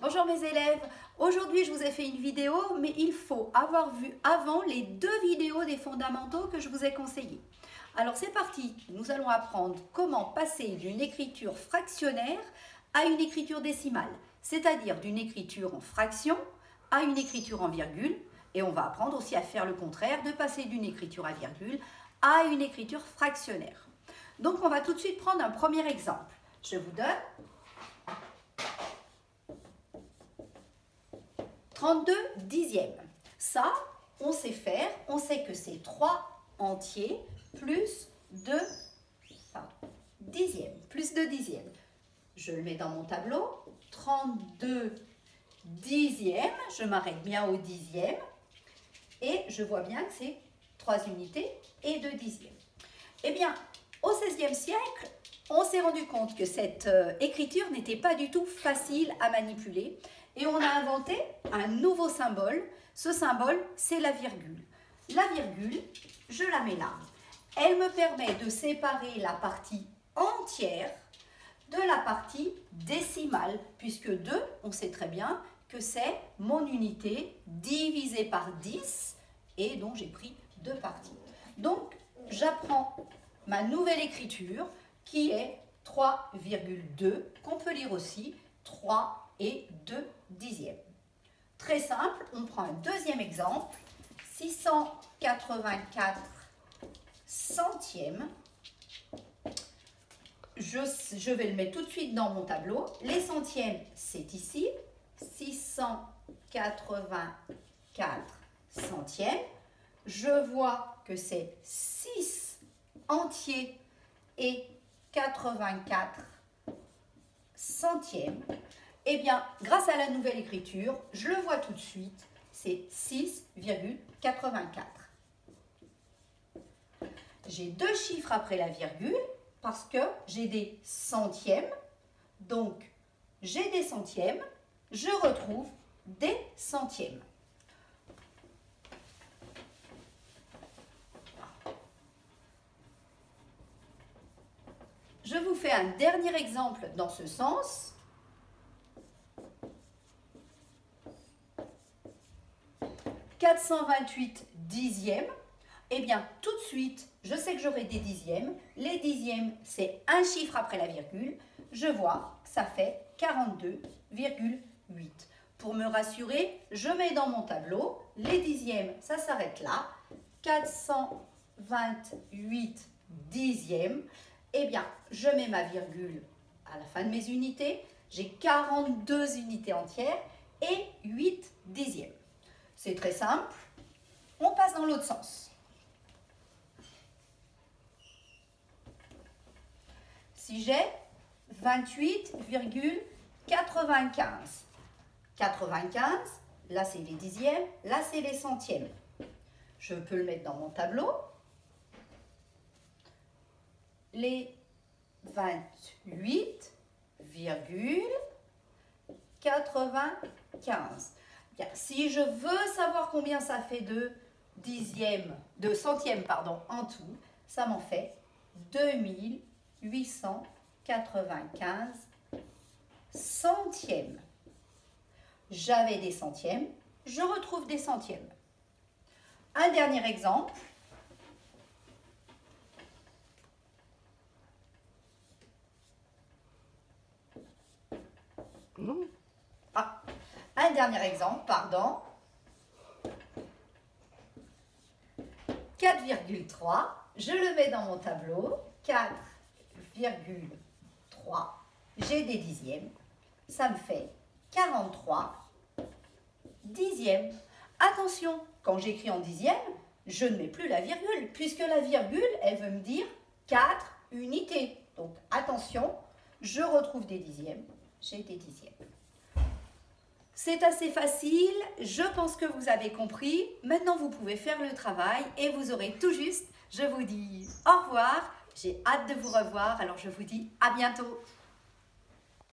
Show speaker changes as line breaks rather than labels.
Bonjour mes élèves, aujourd'hui je vous ai fait une vidéo mais il faut avoir vu avant les 2 vidéos des fondamentaux que je vous ai conseillées. Alors c'est parti, nous allons apprendre comment passer d'une écriture fractionnaire à une écriture décimale, c'est-à-dire d'une écriture en fraction à une écriture en virgule, et on va apprendre aussi à faire le contraire, de passer d'une écriture à virgule à une écriture fractionnaire. Donc on va tout de suite prendre un premier exemple. Je vous donne 32 dixièmes. Ça, on sait faire, on sait que c'est 3 entiers plus 2 dixièmes, plus 2 dixièmes. Je le mets dans mon tableau, 32 dixièmes, je m'arrête bien au dixième, et je vois bien que c'est 3 unités et 2 dixièmes. Eh bien, au XVIe siècle, on s'est rendu compte que cette écriture n'était pas du tout facile à manipuler, et on a inventé un nouveau symbole. Ce symbole, c'est la virgule. La virgule, je la mets là. Elle me permet de séparer la partie entière de la partie décimale, puisque 2, on sait très bien que c'est mon unité divisée par 10, et donc j'ai pris 2 parties. Donc, j'apprends ma nouvelle écriture, qui est 3,2, qu'on peut lire aussi 3 et 2 dixièmes. Très simple, on prend un deuxième exemple, 684 centièmes. Je vais le mettre tout de suite dans mon tableau. Les centièmes, c'est ici, 684 centièmes. Je vois que c'est 6 entiers et 84 centièmes. Eh bien, grâce à la nouvelle écriture, je le vois tout de suite, c'est 6,84. J'ai 2 chiffres après la virgule parce que j'ai des centièmes. Donc, j'ai des centièmes, je retrouve des centièmes. Je vous fais un dernier exemple dans ce sens. « 428 dixièmes ». Eh bien, tout de suite, je sais que j'aurai des dixièmes. Les dixièmes, c'est un chiffre après la virgule. Je vois que ça fait 42,8. Pour me rassurer, je mets dans mon tableau, les dixièmes, ça s'arrête là. 428 dixièmes. Eh bien, je mets ma virgule à la fin de mes unités. J'ai 42 unités entières et 8 dixièmes. C'est très simple. On passe dans l'autre sens. Si j'ai 28,95. 95, là c'est les dixièmes, là c'est les centièmes. Je peux le mettre dans mon tableau. Les 28,95. Bien, si je veux savoir combien ça fait de centièmes en tout, ça m'en fait 2895 centièmes. J'avais des centièmes, je retrouve des centièmes. Un dernier exemple. Un dernier exemple, pardon. 4,3, je le mets dans mon tableau. 4,3, j'ai des dixièmes. Ça me fait 43 dixièmes. Attention, quand j'écris en dixièmes, je ne mets plus la virgule, puisque la virgule, elle veut me dire 4 unités. Donc attention, je retrouve des dixièmes, j'ai des dixièmes. C'est assez facile, je pense que vous avez compris. Maintenant, vous pouvez faire le travail et vous aurez tout juste. Je vous dis au revoir, j'ai hâte de vous revoir, alors je vous dis à bientôt.